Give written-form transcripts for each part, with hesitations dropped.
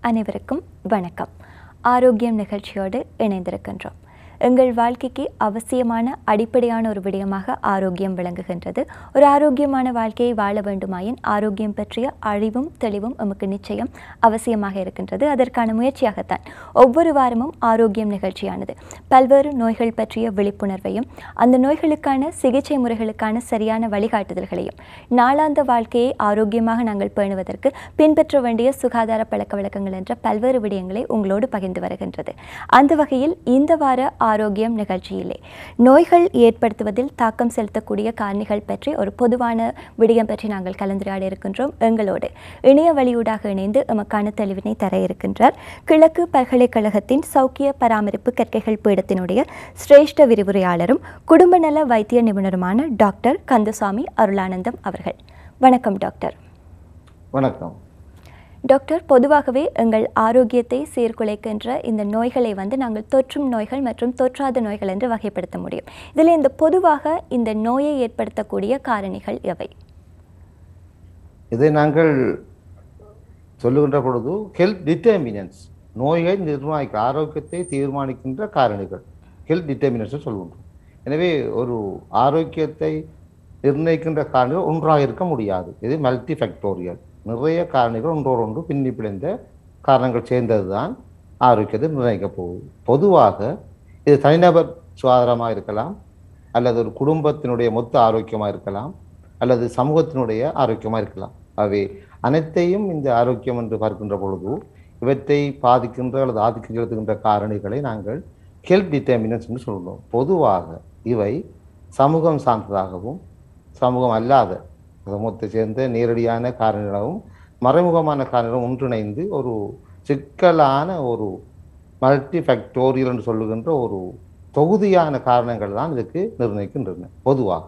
அனைவருக்கும் வணக்கம். ஆரோக்கியம் நிகழ்ச்சியோடு இணைந்திருக்கின்றோம். எங்கள் வாழ்க்கைக்கு அவசியமான அடிப்படையான ஒரு விடயமாக ஆரோக்கியம் விளங்குகின்றது. ஒரு ஆரோக்கியமான வாழ்க்கையை வாழ வேண்டுமாயின் ஆரோக்கியம் பற்றிய அறிவும் தெளிவும் நமக்கு நிச்சயம் அவசியமாக இருக்கின்றது. அதற்கான முயற்சியாகத்தான் ஒவ்வொரு வாரமும் ஆரோக்கியம் நிகழ்ச்சியானது பல்வேறு நோய்கள் பற்றிய விழிப்புணர்வையும் அந்த நோய்களுக்கான சிகிச்சை முறைகளுக்கான சரியான வழிகாட்டுதல்களையும் நாளாந்த வாழ்க்கையை ஆரோக்கியமாக நாங்கள் பேணுவதற்கு பின்பற்ற வேண்டிய சுகாதார பழக்க வழக்கங்கள் என்ற பல்வேறு விடயங்களை உங்களோடு பகிர்ந்து வருகின்றது. அந்த வகையில் இந்த வார ஆரோக்கியம் நிகழ்ச்சியிலே நோய்கள் ஏற்படுத்துவதில் தாக்கம் செலுத்தக்கூடிய காரணிகள் பற்றி ஒரு பொதுவான விடயம் பற்றி நாங்கள் கலந்துரையாட இருக்கின்றோம். எங்களோடு இணைய வழியூடாக இணைந்து எமக்கான தெளிவினை தர இருக்கின்றார் கிழக்கு பல்கலைக்கழகத்தின் சௌக்கிய பராமரிப்பு கற்கைகள் பீடத்தினுடைய சிரேஷ்ட விரிவுரையாளரும் குடும்ப நல வைத்திய நிபுணருமான டாக்டர் கந்தசாமி அருளானந்தம் அவர்கள். வணக்கம் டாக்டர். வணக்கம் டாக்டர். பொதுவாகவே எங்கள் ஆரோக்கியத்தை சீர்குலைக்கின்ற இந்த நோய்களை நாங்கள் தொற்றும் நோய்கள் மற்றும் தொற்றாத நோய்கள் என்று வகைப்படுத்த முடியும். இதில் இந்த பொதுவாக இந்த நோயை ஏற்படுத்தக்கூடிய காரணிகள் எவை? இதை நாங்கள் சொல்லுகின்ற பொழுது ஹெல்த் டிட்டர்மினன்ஸ், நோயை நிர்ணயிக்க ஆரோக்கியத்தை தீர்மானிக்கின்ற காரணிகள் ஹெல்த் டிட்டர்மினன்ஸ் சொல்கின்றோம். எனவே ஒரு ஆரோக்கியத்தை நிர்ணயிக்கின்ற காரணிகள் ஒன்றாக இருக்க முடியாது. இது மல்டி ஃபேக்டோரியல், நிறைய காரணிகள் ஒன்றோடொன்று பின்னி பிணைந்த காரணங்கள் சேர்ந்தது தான் ஆரோக்கியத்தை நிர்ணயிக்க போகுது. பொதுவாக இது தனிநபர் சுகாதாரமாக இருக்கலாம், அல்லது ஒரு குடும்பத்தினுடைய மொத்த ஆரோக்கியமாக இருக்கலாம், அல்லது சமூகத்தினுடைய ஆரோக்கியமாக இருக்கலாம். அவை அனைத்தையும் இந்த ஆரோக்கியம் என்று பார்க்கின்ற பொழுது இவற்றை பாதிக்கின்ற அல்லது ஆதிக்கம் செலுத்துகின்ற காரணிகளை நாங்கள் ஹெல்த் டிட்டர்மினன்ஸ் என்று சொல்கிறோம். பொதுவாக இவை சமூகம் சார்ந்ததாகவும் சமூகம் அல்லாத சமூகத்தை சேர்ந்த நேரடியான காரணிகளாகவும் மறைமுகமான காரணிகளும் ஒன்றிணைந்து ஒரு சிக்கலான ஒரு மல்டி ஃபேக்டோரியல் என்று சொல்லுகின்ற ஒரு தொகுதியான காரணங்கள் தான் இதுக்கு நிர்ணயிக்கின்றன பொதுவாக.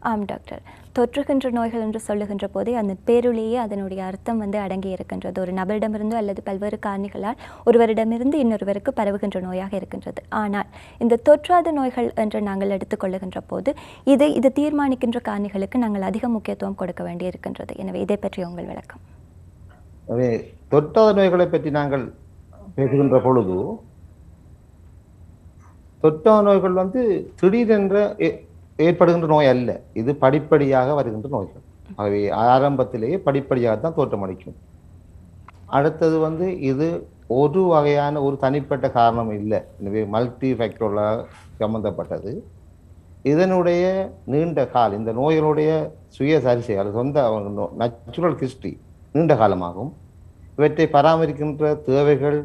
ஆம் டாக்டர். தொற்றுகின்ற நோய்கள் என்று சொல்லுகின்ற போதே அந்த பேருலேயே அதனுடைய அர்த்தம் அடங்கி இருக்கின்றது. ஒரு நபரிடமிருந்து அல்லது பல்வேறு காரணிகளால் ஒருவரிடமிருந்து இன்னொருவருக்கு பரவுகின்ற நோயாக இருக்கின்றது. ஆனால் இந்த தொற்றாத நோய்கள் என்று நாங்கள் எடுத்துக்கொள்ளுகின்ற போது இது தீர்மானிக்கின்ற காரணிகளுக்கு நாங்கள் அதிக முக்கியத்துவம் கொடுக்க வேண்டி இருக்கின்றது. எனவே இதை பற்றி உங்கள் விளக்கம். தொற்றாத நோய்களை பற்றி நாங்கள் பேசுகின்ற பொழுது தொற்றாத நோய்கள் திடீரென்ற ஏற்படுகின்ற நோய் அல்ல, இது படிப்படியாக வருகின்ற நோய்கள். ஆகவே ஆரம்பத்திலேயே படிப்படியாக தான் தோற்றமளிக்கும். அடுத்தது இது ஒரு வகையான ஒரு தனிப்பட்ட காரணம் இல்லை. எனவே மல்டி ஃபேக்டோராக சம்பந்தப்பட்டது. இதனுடைய நீண்ட கால இந்த நோய்களுடைய சுயசரிசை அல்லது சொந்த நேச்சுரல் ஹிஸ்டரி நீண்ட காலமாகும். இவற்றை பராமரிக்கின்ற தேவைகள்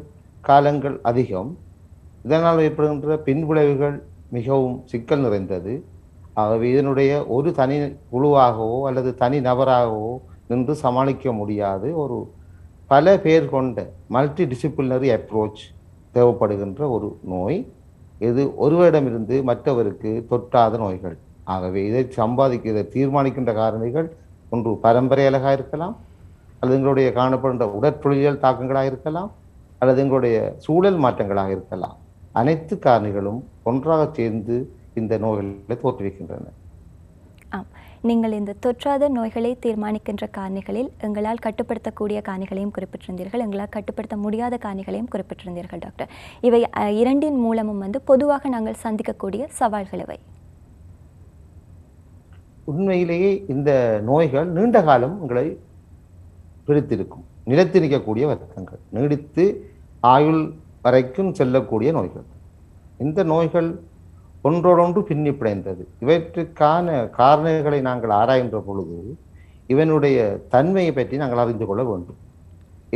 காலங்கள் அதிகம். இதனால் ஏற்படுகின்ற பின்விளைவுகள் மிகவும் சிக்கல் நிறைந்தது. ஆகவே இதனுடைய ஒரு தனி குழுவாகவோ அல்லது தனி நபராகவோ நின்று சமாளிக்க முடியாது. ஒரு பல பேர் கொண்ட மல்டி டிசிப்ளினரி அப்ரோச் தேவைப்படுகின்ற ஒரு நோய். இது ஒருவரிடமிருந்து மற்றவருக்கு தொற்றாத நோய்கள். ஆகவே இதை தீர்மானிக்கின்ற காரணிகள் ஒன்று பரம்பரையாக இருக்கலாம், அல்லது எங்களுடைய காணப்படுகின்ற உடற்தொழில் தாக்கங்களாக இருக்கலாம், அல்லது எங்களுடைய சூழல் மாற்றங்களாக இருக்கலாம். அனைத்து காரணிகளும் ஒன்றாக சேர்ந்து இந்த நோய்களை தோற்றுவிக்கின்றன. ஆம், நீங்கள் இந்த தொற்றாத நோய்களை தீர்மானிக்கின்ற காரணிகளில் எங்களால் கட்டுப்படுத்தக்கூடிய காரணிகளையும் குறிப்பிட்டிருந்தீர்கள், எங்களால் கட்டுப்படுத்த முடியாத காரணிகளையும் குறிப்பிட்டிருந்தீர்கள் டாக்டர். இவை இரண்டின் மூலமும் பொதுவாக நாங்கள் சந்திக்கக்கூடிய சவால்கள் எவை? உண்மையிலேயே இந்த நோய்கள் நீண்ட காலம் எங்களை பிடித்திருக்கும், நிலைத்திருக்கக்கூடிய வர்க்கங்கள், நீடித்து ஆயுள் வரைக்கும் செல்லக்கூடிய நோய்கள். இந்த நோய்கள் ஒன்றோடொன்று பின்னி பிணைந்தது. இவற்றுக்கான காரணங்களை நாங்கள் ஆராய்கின்ற பொழுது இவனுடைய தன்மையை பற்றி நாங்கள் அறிந்து கொள்ள வேண்டும்.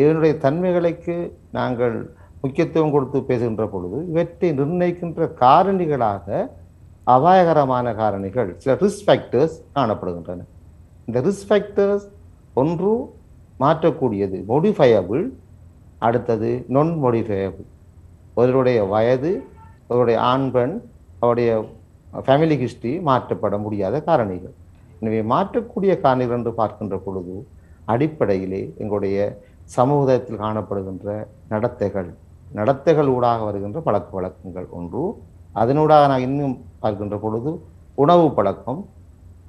இதனுடைய தன்மைகளுக்கு நாங்கள் முக்கியத்துவம் கொடுத்து பேசுகின்ற பொழுது இவற்றை நிர்ணயிக்கின்ற காரணிகளாக அபாயகரமான காரணிகள், சில ரிஸ்க் ஃபேக்டர்ஸ் காணப்படுகின்றன. இந்த ரிஸ்க் ஃபேக்டர்ஸ் ஒன்று மாற்றக்கூடியது, மோடிஃபயபிள். அடுத்தது நான் மோடிஃபயபிள். ஒருவருடைய வயது, அவருடைய ஆண் பெண், அவருடைய ஃபேமிலி ஹிஸ்டரி மாற்றப்பட முடியாத காரணிகள். எனவே மாற்றக்கூடிய காரணிகள் என்று பார்க்கின்ற பொழுது அடிப்படையிலே எங்களுடைய சமூகத்தில் காணப்படுகின்ற நடத்தைகள் ஊடாக வருகின்ற பழக்க வழக்கங்கள் ஒன்று. அதனூடாக நான் இன்னும் பார்க்கின்ற பொழுது உணவு பழக்கம்,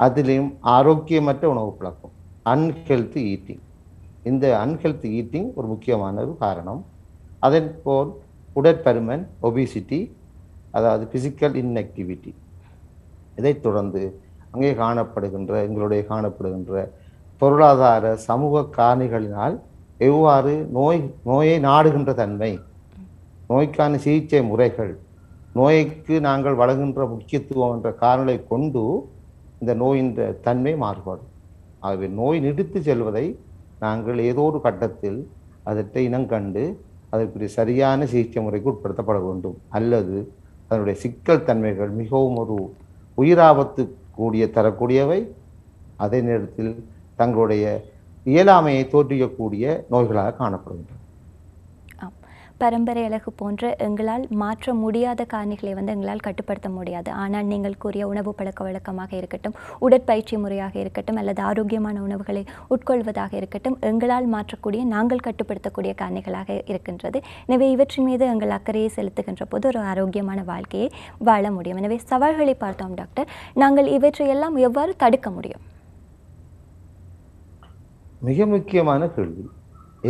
அதிலையும் ஆரோக்கியமற்ற உணவு பழக்கம், அன்ஹெல்தி ஈட்டிங். இந்த அன்ஹெல்த்தி ஈட்டிங் ஒரு முக்கியமான ஒரு காரணம். அதன் போல் உடற்பருமன், ஒபிசிட்டி, அதாவது பிசிக்கல் இன்ஆக்டிவிட்டி. இதைத் தொடர்ந்து அங்கே எங்களுடைய காணப்படுகின்ற பொருளாதார சமூக காரணிகளினால் எவ்வாறு நோயை நாடுகின்ற தன்மை, நோய்க்கான சிகிச்சை முறைகள், நோய்க்கு நாங்கள் வழங்குகின்ற முக்கியத்துவம் என்ற காரணங்களை கொண்டு இந்த நோயின் தன்மை மாறுபாடு. ஆகவே நோய் நீடித்து செல்வதை நாங்கள் ஏதோ ஒரு கட்டத்தில் அதற்றை இனங்கண்டு அதற்குரிய சரியான சிகிச்சை முறைக்கு உட்படுத்தப்பட வேண்டும். அல்லது அதனுடைய சிக்கல் தன்மைகள் மிகவும் ஒரு உயிராபத்து தரக்கூடியவை, அதே நேரத்தில் தங்களுடைய இயலாமையை தோற்றுவிக்கக்கூடிய நோய்களாக காணப்படுகின்றன. பரம்பரை அழகு போன்ற எங்களால் மாற்ற முடியாத காரணிகளை எங்களால் கட்டுப்படுத்த முடியாது. ஆனால் நீங்கள் கூறிய உணவு பழக்க வழக்கமாக இருக்கட்டும், உடற்பயிற்சி முறையாக இருக்கட்டும், அல்லது ஆரோக்கியமான உணவுகளை உட்கொள்வதாக இருக்கட்டும், எங்களால் மாற்றக்கூடிய, நாங்கள் கட்டுப்படுத்தக்கூடிய காரணிகளாக இருக்கின்றது. எனவே இவற்றின் மீது எங்கள் அக்கறையை செலுத்துகின்ற போது ஒரு ஆரோக்கியமான வாழ்க்கையை வாழ முடியும். எனவே சவால்களை பார்த்தோம் டாக்டர், நாங்கள் இவற்றையெல்லாம் எவ்வாறு தடுக்க முடியும்? மிக முக்கியமான கேள்வி.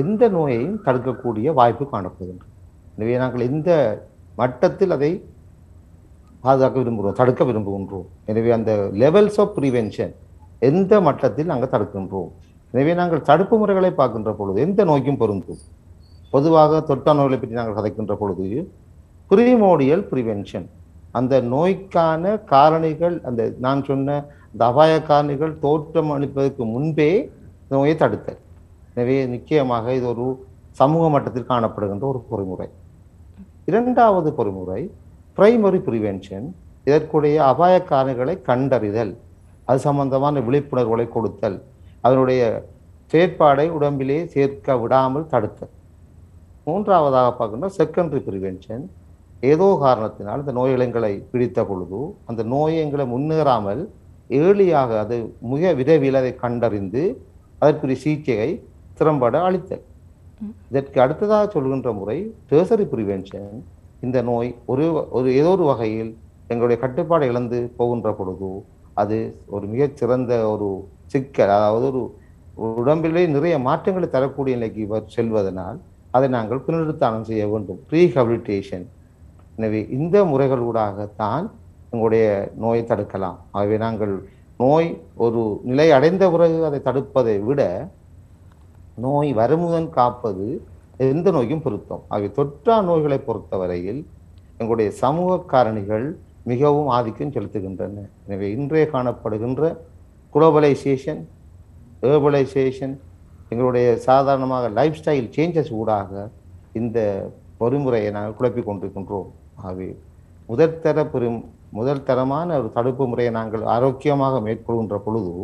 எந்த நோயையும் தடுக்கக்கூடிய வாய்ப்பு காணப்படுகின்றது. எனவே நாங்கள் எந்த மட்டத்தில் அதை பாதுகாக்க விரும்புகிறோம், தடுக்க விரும்புகின்றோம். எனவே அந்த லெவல்ஸ் ஆஃப் ப்ரிவென்ஷன் எந்த மட்டத்தில் நாங்கள் தடுக்கின்றோம். எனவே நாங்கள் தடுப்பு முறைகளை பார்க்கின்ற பொழுது எந்த நோய்க்கும் பொருந்தும். பொதுவாக தொற்றா நோய்களை பற்றி நாங்கள் கதைக்கின்ற பொழுது ப்ரீமோடியல் ப்ரிவென்ஷன், அந்த நோய்க்கான காரணிகள், அந்த நான் சொன்ன அந்த அபாய காரணிகள் தோற்றம் அளிப்பதற்கு முன்பே நோயை தடுத்தல். எனவே நிச்சயமாக இது ஒரு சமூக மட்டத்தில் காணப்படுகின்ற ஒரு பொறிமுறை. இரண்டாவது பொறிமுறை பிரைமரி ப்ரிவென்ஷன். இதற்குடைய அபாய காரணிகளை கண்டறிதல், அது சம்பந்தமான விழிப்புணர்வுகளை கொடுத்தல், அதனுடைய செயற்பாடை உடம்பிலே சேர்க்க விடாமல் தடுத்தல். மூன்றாவதாக பார்க்கின்ற செகண்டரி ப்ரிவென்ஷன். ஏதோ காரணத்தினால் இந்த நோய் எங்களை பிடித்த பொழுது அந்த நோயை எங்களை முன்னேறாமல் ஏர்லியாக, அது மிக விரைவில் அதை கண்டறிந்து அதற்குரிய சிகிச்சையை திறம்பட அளித்தல். இதற்கு அடுத்ததாக சொல்கின்ற முறை டெர்சரி ப்ரிவென்ஷன். இந்த நோய் ஏதோ ஒரு வகையில் எங்களுடைய கட்டுப்பாடு இழந்து போகின்ற பொழுது அது ஒரு மிகச்சிறந்த ஒரு சிக்கல், அதாவது ஒரு உடம்பிலே நிறைய மாற்றங்களை தரக்கூடிய நிலைக்கு செல்வதனால் அதை நாங்கள் புனருத்தானம் செய்ய வேண்டும், ரீஹபிலிட்டேஷன். எனவே இந்த முறைகளூடாகத்தான் எங்களுடைய நோயை தடுக்கலாம். ஆகவே நாங்கள் நோய் ஒரு நிலை அடைந்த பிறகு அதை தடுப்பதை விட நோய் வருமுடன் காப்பது எந்த நோய்க்கும் பொருத்தம். ஆகவே தொற்றா நோய்களை பொறுத்தவரையில் எங்களுடைய சமூக காரணிகள் மிகவும் ஆதிக்கம் செலுத்துகின்றன. எனவே இன்றைய காணப்படுகின்ற குளோபலைசேஷன், ஏர்பலைசேஷன், எங்களுடைய சாதாரணமாக லைஃப் ஸ்டைல் சேஞ்சஸ் ஊடாக இந்த பொறிமுறையை நாங்கள் குழப்பிக் கொண்டிருக்கின்றோம். ஆகவே முதல் தரமான ஒரு தடுப்பு முறையை நாங்கள் ஆரோக்கியமாக மேற்கொள்கின்ற பொழுது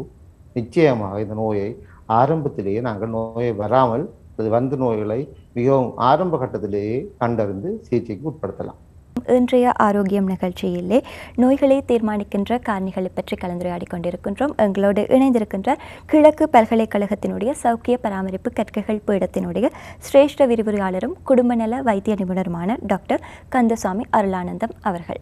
நிச்சயமாக இந்த நோயை ஆரம்பத்திலேயே நாங்கள் நோயை வராமல், அது வந்த நோய்களை மிகவும் ஆரம்ப கட்டத்திலேயே கண்டறிந்து சிகிச்சைக்கு உட்படுத்தலாம். இன்றைய ஆரோக்கியம் நிகழ்ச்சியிலே நோய்களை தீர்மானிக்கின்ற காரணிகளை பற்றி கலந்துரையாடி கொண்டிருக்கின்றோம். எங்களோடு இணைந்திருக்கின்ற கிழக்கு பல்கலைக்கழகத்தினுடைய சௌக்கிய பராமரிப்பு கற்கைகள் பீடத்தினுடைய சிரேஷ்ட விரிவுரையாளரும் குடும்ப நல வைத்திய நிபுணருமான டாக்டர் கந்தசாமி அருளானந்தம் அவர்கள்.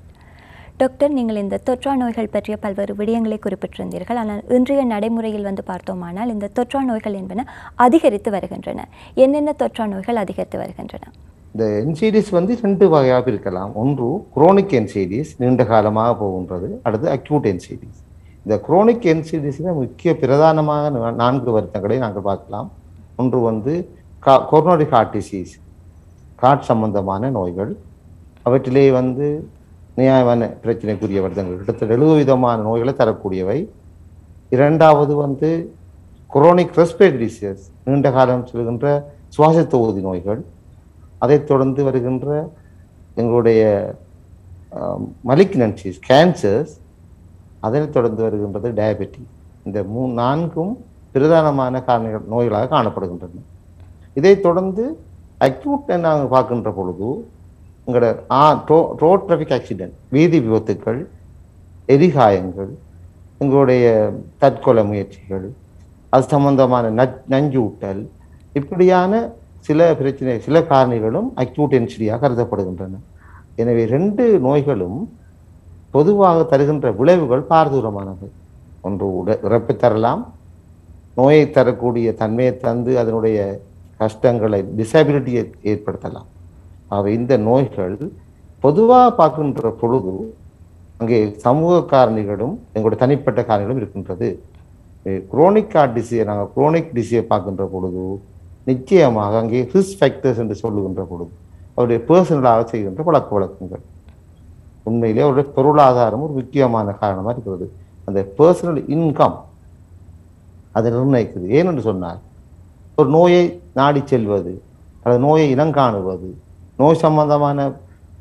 டாக்டர், நீங்கள் இந்த தொற்றா நோய்கள் பற்றிய பல்வேறு விடயங்களை குறிப்பிட்டிருந்தீர்கள். ஆனால் இன்றைய நடைமுறையில் பார்த்தோமானால் இந்த தொற்றா நோய்கள் என்பன அதிகரித்து வருகின்றன. என்னென்ன தொற்றா நோய்கள் அதிகரித்து வருகின்றன? இந்த என்சிடிஸ் ரெண்டு வகையாக இருக்கலாம். ஒன்று குரோனிக் என்சிடிஸ், நீண்ட காலமாக போகின்றது. அடுத்து அக்யூட் என்சிடிஸ். இந்த குரோனிக் என்சிடிஸில் முக்கிய பிரதானமாக 4 வருத்தங்களை நாங்கள் பார்க்கலாம். ஒன்று கொரோனரி ஹார்ட் டிசீஸ், ஹார்ட் சம்பந்தமான நோய்கள். அவற்றிலே நியாயமான பிரச்சனைக்குரிய வருத்தங்கள், கிட்டத்தட்ட 70 விதமான நோய்களை தரக்கூடியவை. இரண்டாவது குரோனிக் ரெஸ்பிரேட்டரி டிசீஸ், நீண்ட காலம் செல்கின்ற சுவாச தொகுதி நோய்கள். அதைத் தொடர்ந்து வருகின்ற எங்களுடைய மலிக்னன்சிஸ், கேன்சர்ஸ். அதனைத் தொடர்ந்து வருகின்றது டயபெட்டிஸ். இந்த 4ம் பிரதானமான காரணிகள் நோய்களாக காணப்படுகின்றன. இதைத் தொடர்ந்து அக்யூட் நாங்கள் பார்க்கின்ற பொழுது எங்களோட ரோட் டிராஃபிக் ஆக்சிடென்ட், வீதி விபத்துக்கள், எரிகாயங்கள், எங்களுடைய தற்கொலை முயற்சிகள், அது சம்பந்தமான நஞ்சூட்டல், இப்படியான சில காரணிகளும் அக்யூட் என்சிடியாக கருதப்படுகின்றன. எனவே 2 நோய்களும் பொதுவாக தருகின்ற விளைவுகள் பாரதூரமானவை. ஒன்று இறப்பு தரலாம், நோயை தரக்கூடிய தன்மையை தந்து அதனுடைய கஷ்டங்களை டிசபிலிட்டியை ஏற்படுத்தலாம். ஆக இந்த நோய்கள் பொதுவாக பார்க்கின்ற பொழுது அங்கே சமூக காரணிகளும் எங்களுடைய தனிப்பட்ட காரணிகளும் இருக்கின்றது. குரோனிக் ஹார்ட் டிசீஸை நாங்கள் குரோனிக் டிசீஸை பார்க்கின்ற பொழுது நிச்சயமாக அங்கே ரிஸ்க் ஃபேக்டர்ஸ் என்று சொல்லுகின்ற பொழுது அவருடைய பர்சனலாக செய்கின்ற பழக்க வழக்கங்கள், உண்மையிலே அவருடைய பொருளாதாரம் ஒரு முக்கியமான காரணமாக இருக்கிறது. அந்த பர்சனல் இன்கம் அதை நிர்ணயிக்குது. ஏனென்று சொன்னால் ஒரு நோயை நாடி செல்வது அல்லது நோயை இனங்காணுவது, நோய் சம்பந்தமான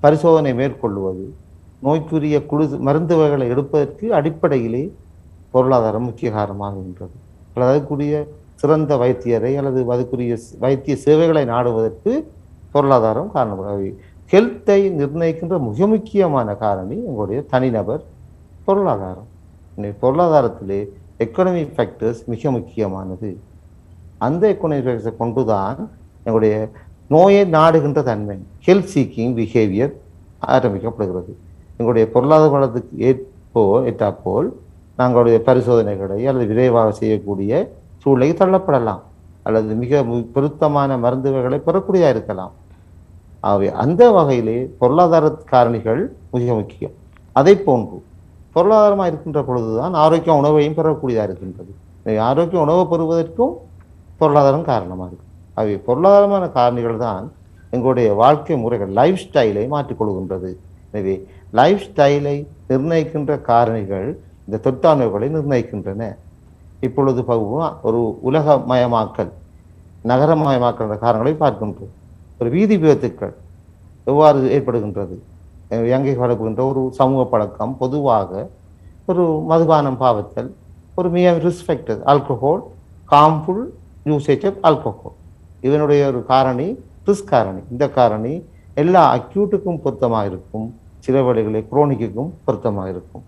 பரிசோதனை மேற்கொள்வது, நோய்க்குரிய மருந்து வகைகளை எடுப்பதற்கு அடிப்படையிலே பொருளாதாரம் முக்கிய காரணமாகின்றது. அல்லது அதுக்குரிய சிறந்த வைத்தியரை அல்லது அதுக்குரிய வைத்திய சேவைகளை நாடுவதற்கு பொருளாதாரம் காரணமாக ஹெல்த்தை நிர்ணயிக்கின்ற மிக முக்கியமான காரணி எங்களுடைய தனிநபர் பொருளாதாரம். பொருளாதாரத்திலே எக்கனாமிக் ஃபேக்டர்ஸ் மிக முக்கியமானது. அந்த எக்கனாமிக் ஃபேக்டர்ஸை கொண்டுதான் எங்களுடைய நோயை நாடுகின்ற தன்மை, ஹெல்த் சீக்கிங் பிஹேவியர் ஆரம்பிக்கப்படுகிறது. எங்களுடைய பொருளாதார வளத்துக்கு ஏற்றாற்போல் நாங்களுடைய பரிசோதனைகளை அல்லது விரைவாக செய்யக்கூடிய சூழ்நிலைக்கு தள்ளப்படலாம், அல்லது மிக பொருத்தமான மருந்து வகைகளை பெறக்கூடியதாக இருக்கலாம். ஆகவே அந்த வகையிலே பொருளாதார காரணிகள் மிக முக்கியம். அதை போன்று பொருளாதாரமாக இருக்கின்ற பொழுதுதான் ஆரோக்கிய உணவையும் பெறக்கூடியதாக இருக்கின்றது. ஆரோக்கிய உணவை பெறுவதற்கும் பொருளாதாரம் காரணமாக இருக்கும். ஆகவே பொருளாதாரமான காரணிகள் தான் எங்களுடைய வாழ்க்கை முறைகள், லைஃப் ஸ்டைலை மாற்றிக்கொள்கின்றது. எனவே லைஃப் ஸ்டைலை நிர்ணயிக்கின்ற காரணிகள் இந்த தொற்றாநோய்களை நிர்ணயிக்கின்றன. இப்பொழுது ஒரு உலகமயமாக்கல், நகரமயமாக்கல் காரணங்களை பார்க்கின்றோம். ஒரு வீதி விபத்துக்கள் எவ்வாறு ஏற்படுகின்றது? எங்கே பரப்புகின்ற ஒரு சமூக பழக்கம், பொதுவாக ஒரு மதுபானம் பாவத்தல், ஒரு மிக risk factor alcohol, harmful usage of alcohol, இதனுடைய ஒரு காரணி ரிஸ்க் காரணி. இந்த காரணி எல்லா அக்யூட்டுக்கும் பொருத்தமாக இருக்கும், சில வேளைகளில் குரோனிக்குக்கும் பொருத்தமாக இருக்கும்.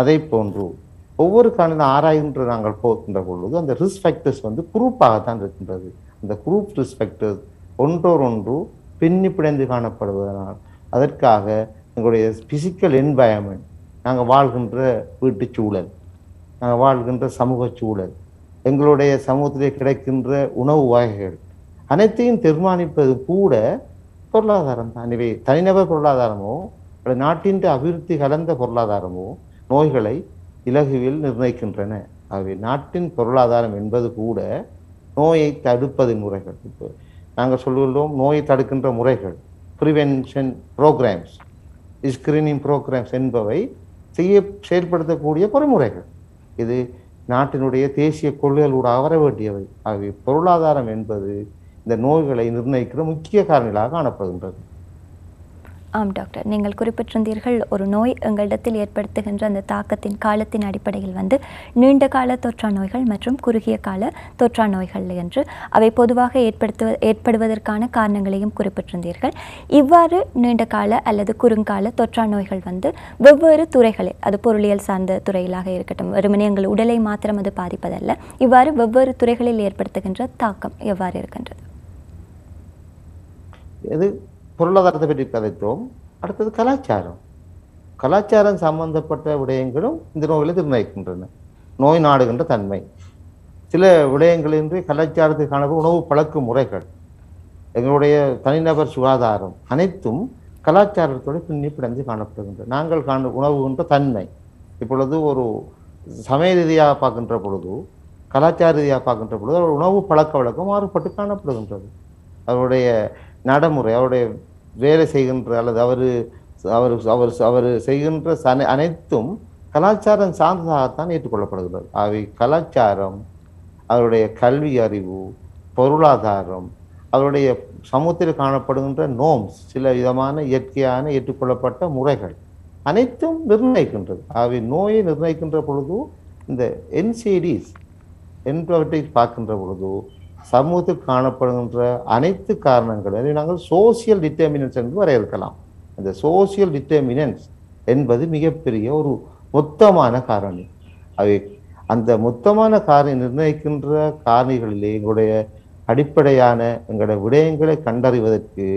அதை போன்று ஒவ்வொரு காரணம் ஆராய்கின்ற நாங்கள் போகின்ற பொழுது அந்த ரிஸ்க் ஃபேக்டர்ஸ் குரூப்பாகத்தான் இருக்கின்றது. அந்த குரூப் ரிஸ்க் ஃபேக்டர்ஸ் ஒன்றோடொன்று பின்னி பிணைந்து காணப்படுவதனால் அதற்காக எங்களுடைய பிசிக்கல் என்வாயன்மெண்ட், நாங்கள் வாழ்கின்ற வீட்டு சூழல், நாங்கள் வாழ்கின்ற சமூக சூழல், எங்களுடைய சமூகத்திலே கிடைக்கின்ற உணவு வகைகள் அனைத்தையும் தீர்மானிப்பது கூட பொருளாதாரம் தான். எனவே தனிநபர் பொருளாதாரமோ அல்லது நாட்டின் அபிவிருத்தி கலந்த பொருளாதாரமோ நோய்களை இலகுவில் நிர்ணயிக்கின்றன. ஆகவே நாட்டின் பொருளாதாரம் என்பது கூட நோயை தடுப்பதின் முறைகள். இப்போ நாங்கள் சொல்லுகிறோம் நோயை தடுக்கின்ற முறைகள், ப்ரிவென்ஷன் ப்ரோக்ராம்ஸ், ஸ்கிரீனிங் ப்ரோக்ராம்ஸ் என்பவை செயல்படுத்தக்கூடிய பொறிமுறைகள். இது நாட்டினுடைய தேசிய கொள்கைகளூடாக வர வேண்டியவை. ஆகவே பொருளாதாரம் என்பது இந்த நோய்களை நிர்ணயிக்கிற முக்கிய காரணிகளாக காணப்படுகின்றது. ஆம் டாக்டர், நீங்கள் குறிப்பிட்டிருந்தீர்கள் ஒரு நோய் எங்களிடத்தில் ஏற்படுத்துகின்ற அந்த தாக்கத்தின் காலத்தின் அடிப்படையில் நீண்ட கால தொற்றா நோய்கள் மற்றும் குறுகிய கால தொற்றா நோய்கள் என்று அவை பொதுவாக ஏற்படுவதற்கான காரணங்களையும் குறிப்பிட்டிருந்தீர்கள். இவ்வாறு நீண்ட கால அல்லது குறுங்கால தொற்றா நோய்கள் வெவ்வேறு துறைகளில், அது பொருளியல் சார்ந்த துறையிலாக இருக்கட்டும், வெறுமனே எங்கள் உடலை மாத்திரம் அது பாதிப்பதல்ல, இவ்வாறு வெவ்வேறு துறைகளில் ஏற்படுத்துகின்ற தாக்கம் எவ்வாறு இருக்கின்றது? பொருளாதாரத்தை பற்றி கதைத்தோம். அடுத்தது கலாச்சாரம். கலாச்சாரம் சம்பந்தப்பட்ட விடயங்களும் இந்த நோய்களை நிர்ணயிக்கின்றன. நோய் நாடுகின்ற தன்மை, சில விடயங்களின்றி கலாச்சாரத்தில் காணப்படும் உணவு பழக்க முறைகள், எங்களுடைய தனிநபர் சுகாதாரம் அனைத்தும் கலாச்சாரத்தோடு பின்னி பிணைந்து காணப்படுகின்றன. நாங்கள் உணவுகின்ற தன்மை, இப்பொழுது ஒரு சமய ரீதியாக பார்க்கின்ற பொழுது, கலாச்சார ரீதியாக பார்க்கின்ற பொழுது அவருடைய உணவு பழக்க வழக்கம் மாறுபட்டு காணப்படுகின்றது. அவருடைய நடைமுறை, அவருடைய வேலை செய்கின்ற அல்லது அவர் செய்கின்ற அனைத்தும் கலாச்சாரம் சார்ந்ததாகத்தான் ஏற்றுக்கொள்ளப்படுகிறது. அவை கலாச்சாரம், அவருடைய கல்வி அறிவு, பொருளாதாரம், அவருடைய சமூகத்தில் காணப்படுகின்ற நோம்ஸ், சில விதமான இயற்கையான ஏற்றுக்கொள்ளப்பட்ட முறைகள் அனைத்தும் நிர்ணயிக்கின்றது. அவை நோயை நிர்ணயிக்கின்ற பொழுது இந்த என்சிடிஸ் என்பவற்றை பார்க்கின்ற பொழுது சமூகத்தில் காணப்படுகின்ற அனைத்து காரணங்களை நாங்கள் சோசியல் டிட்டர்மினன்ஸ் என்று வரையறுக்கலாம். அந்த சோசியல் டிட்டர்மினன்ஸ் என்பது மிகப்பெரிய ஒரு மொத்தமான காரணி. அவை அந்த மொத்தமான காரணி நிர்ணயிக்கின்ற காரணிகளிலே எங்களுடைய அடிப்படையான எங்களுடைய விடயங்களை கண்டறிவதற்கு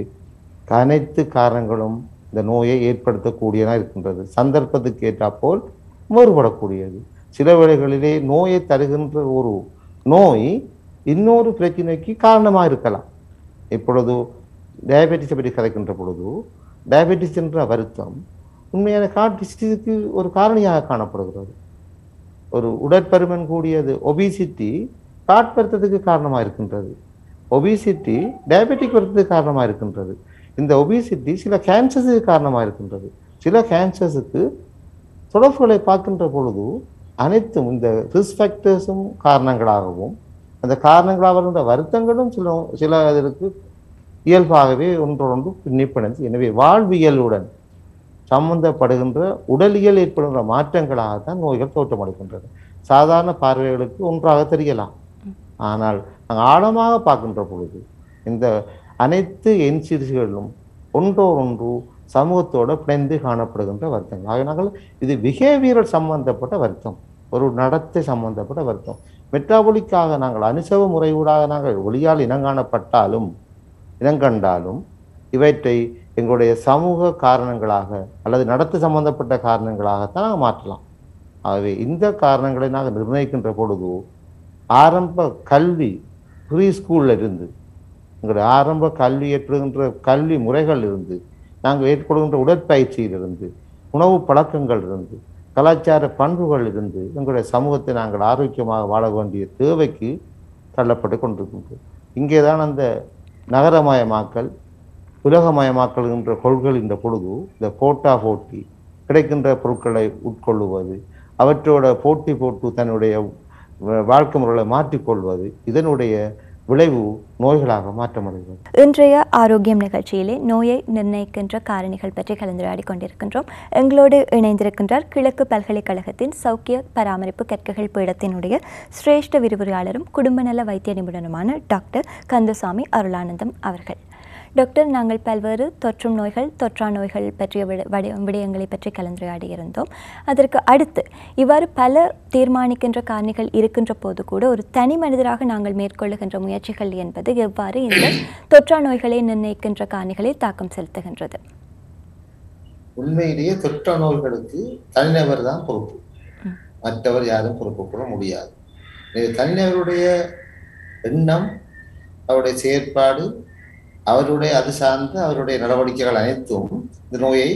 அனைத்து காரணங்களும் இந்த நோயை ஏற்படுத்தக்கூடியதாக இருக்கின்றது. சந்தர்ப்பத்துக்கு ஏற்றாற்போல் வேறுபடக்கூடியது. சில வேளைகளிலே நோயை தருகின்ற ஒரு நோய் இன்னொரு பிரச்சனைக்கு காரணமாக இருக்கலாம். இப்பொழுது டயபெட்டிஸை பற்றி கதைக்கின்ற பொழுது டயபெட்டிஸ் என்ற வருத்தம் உண்மையான ஹார்ட் டிசீஸுக்கு ஒரு காரணியாக காணப்படுகிறது. ஒரு உடற்பருமன் கூடியது ஒபிசிட்டி ஹார்ட் வருத்தத்துக்கு காரணமாக இருக்கின்றது. ஒபிசிட்டி டயபெட்டிக் வருத்தத்துக்கு காரணமாக இருக்கின்றது. இந்த ஒபிசிட்டி சில கேன்சர்ஸுக்கு காரணமாக இருக்கின்றது. சில கேன்சர்ஸுக்கு தொடர்புகளை பார்க்கின்ற பொழுது அனைத்தும் இந்த ரிஸ்க் ஃபேக்டர்ஸும் காரணங்களாகவும் அந்த காரணங்களாக வருகின்ற வருத்தங்களும் சில இதற்கு இயல்பாகவே ஒன்றொன்று பின்னிப்பிணைந்து, எனவே வாழ்வியலுடன் சம்பந்தப்படுகின்ற உடலியல் ஏற்படுகின்ற மாற்றங்களாகத்தான் நோய்கள் தோற்றமடைகின்றன. சாதாரண பார்வைகளுக்கு ஒன்றாக தெரியலாம். ஆனால் நாங்கள் ஆழமாக பார்க்கின்ற பொழுது இந்த அனைத்து என்சிசிகளும் ஒன்றோடொன்று சமூகத்தோடு பிணைந்து காணப்படுகின்ற வருத்தங்கள். ஆக நாங்கள் இது பிஹேவியரல் சம்பந்தப்பட்ட வருத்தம், ஒரு நடத்தை சம்பந்தப்பட்ட வருத்தம். மெட்டாபொலிக்காக நாங்கள் அனுசவ முறையூடாக நாங்கள் ஒளியால் இனங்கண்டாலும் இவற்றை எங்களுடைய சமூக காரணங்களாக அல்லது நடத்தை சம்பந்தப்பட்ட காரணங்களாகத்தான் நாங்கள் மாற்றலாம். ஆகவே இந்த காரணங்களை நாங்கள் நிர்ணயிக்கின்ற பொழுது ஆரம்ப கல்வி ப்ரீ ஸ்கூல்ல இருந்து எங்களுடைய ஆரம்ப கல்வி ஏற்படுகின்ற கல்வி முறைகள் இருந்து நாங்கள் ஏற்படுகின்ற உடற்பயிற்சியிலிருந்து உணவு பழக்கங்கள் இருந்து கலாச்சார பண்புகள் இருந்து எங்களுடைய சமூகத்தை நாங்கள் ஆரோக்கியமாக வாழ வேண்டிய தேவைக்கு தள்ளப்பட்டு கொண்டிருக்கின்றோம். இங்கேதான் அந்த நகரமயமாக்கல் உலகமயமாக்கல் என்ற கொள்கைகள் இந்த பொழுது இந்த போட்டி கிடைக்கின்ற பொருட்களை உட்கொள்ளுவது, அவற்றோட போட்டி போட்டு தன்னுடைய வாழ்க்கை முறைகளை மாற்றிக்கொள்வது, இதனுடைய விளைவு நோய்களாக மாற்றமடைகிறது. இன்றைய ஆரோக்கியம் நிகழ்ச்சியிலே நோயை நிர்ணயிக்கின்ற காரணிகள் பற்றி கலந்துரையாடி கொண்டிருக்கின்றோம். எங்களோடு இணைந்திருக்கின்றார் கிழக்கு பல்கலைக்கழகத்தின் சௌக்கிய பராமரிப்பு கற்கைகள் பீடத்தினுடைய சிரேஷ்ட விரிவுரையாளரும் குடும்ப நல வைத்திய நிபுணருமான டாக்டர் கந்தசாமி அருளானந்தம் அவர்கள். டாக்டர், நாங்கள் பல்வேறு தொற்றும் நோய்கள் தொற்றா நோய்கள் பற்றிய விடயங்களை பற்றி கலந்துரையாடி இருந்தோம். அதற்கு அடுத்து இவ்வாறு பல தீர்மானிக்கின்ற காரணிகள் இருக்கின்ற போது கூட ஒரு தனி மனிதராக நாங்கள் மேற்கொள்ளுகின்ற முயற்சிகள் என்பது எவ்வாறு இந்த தொற்றா நோய்களை நிர்ணயிக்கின்ற காரணிகளை தாக்கம் செலுத்துகின்றது? உண்மையிலேயே தொற்றா நோய்களுக்கு தனிநபர் தான் பொறுப்பு, மற்றவர் யாரும் பொறுப்பு கொள்ள முடியாது. தனிநபருடைய எண்ணம், அவருடைய செயற்பாடு, அவருடைய அது சார்ந்த அவருடைய நடவடிக்கைகள் அனைத்தும் இந்த நோயை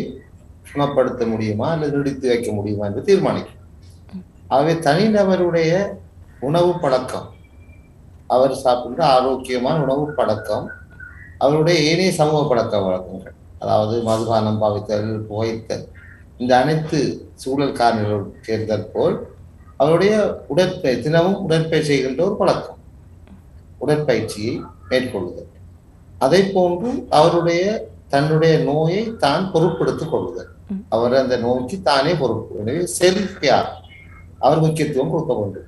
குணப்படுத்த முடியுமா அல்லது நீடித்து வைக்க முடியுமா என்று தீர்மானிக்கும். ஆகவே தனிநபருடைய உணவு பழக்கம், அவர் சாப்பிடுற ஆரோக்கியமான உணவு பழக்கம், அவருடைய ஏனைய சமூக பழக்க வழக்கங்கள், அதாவது மதுபானம் பாவித்தல், புகைத்தல், இந்த அனைத்து சூழல் காரணிகள் சேர்ந்தல் போல் அவருடைய தினமும் உடற்பயிற்சி செய்கின்ற ஒரு பழக்கம், உடற்பயிற்சியை மேற்கொள்ளுதல், அதை போன்று அவருடைய தன்னுடைய நோயை தான் பொறுப்பெடுத்துக் கொள்ளுதல், அவர் அந்த நோய்க்கு தானே பொறுப்பு. எனவே செல்ஃப் கேர் அவர் முக்கியத்துவம் கொடுக்க வேண்டும்.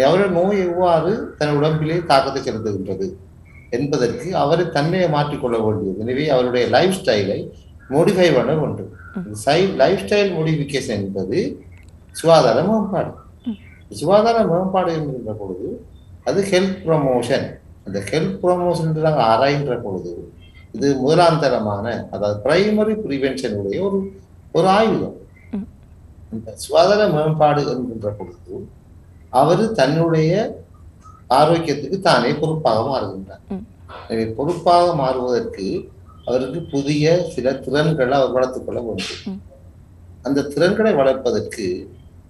அவருடைய நோய் எவ்வாறு தன் உடம்பிலே தாக்கத்தை செலுத்துகின்றது என்பதற்கு அவரை தன்மையை மாற்றிக்கொள்ள வேண்டியது. எனவே அவருடைய லைஃப் ஸ்டைலை மோடிஃபை பண்ண வேண்டும். லைஃப் ஸ்டைல் மோடிஃபிகேஷன் என்பது சுகாதார மேம்பாடு. சுகாதார மேம்பாடு என்கின்ற பொழுது அது ஹெல்த் ப்ரமோஷன். அந்த ஹெல்த் ப்ரமோஷன் என்று நாங்கள் ஆராய்கின்ற பொழுது இது முதலாம் தரமான, அதாவது பிரைமரி ப்ரிவென்ஷனுடைய ஒரு ஆயுதம். இந்த சுகாதார மேம்பாடு என்கின்ற பொழுது அவர் தன்னுடைய ஆரோக்கியத்துக்கு தானே பொறுப்பாக மாறுகின்றார். எனவே பொறுப்பாக மாறுவதற்கு அவருக்கு புதிய சில திறன்களை அவர் வளர்த்துக் கொள்ள வேண்டும். அந்த திறன்களை வளர்ப்பதற்கு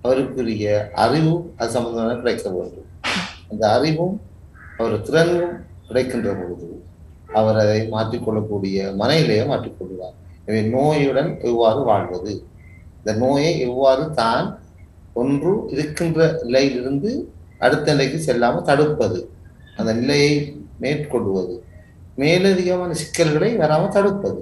அவருக்குரிய அறிவும் அது சம்பந்தமாக கிடைக்க வேண்டும். அந்த அறிவும் அவர் திறனும் கிடைக்கின்ற பொழுது அவர் அதை மாற்றிக்கொள்ளக்கூடிய மனையிலேயே மாற்றிக்கொள்வார். எனவே நோயுடன் எவ்வாறு வாழ்வது, இந்த நோயை எவ்வாறு தான் ஒன்று இருக்கின்ற நிலையிலிருந்து அடுத்த நிலைக்கு செல்லாமல் தடுப்பது, அந்த நிலையை மேற்கொள்வது, மேலதிகமான சிக்கல்களை வராமல் தடுப்பது,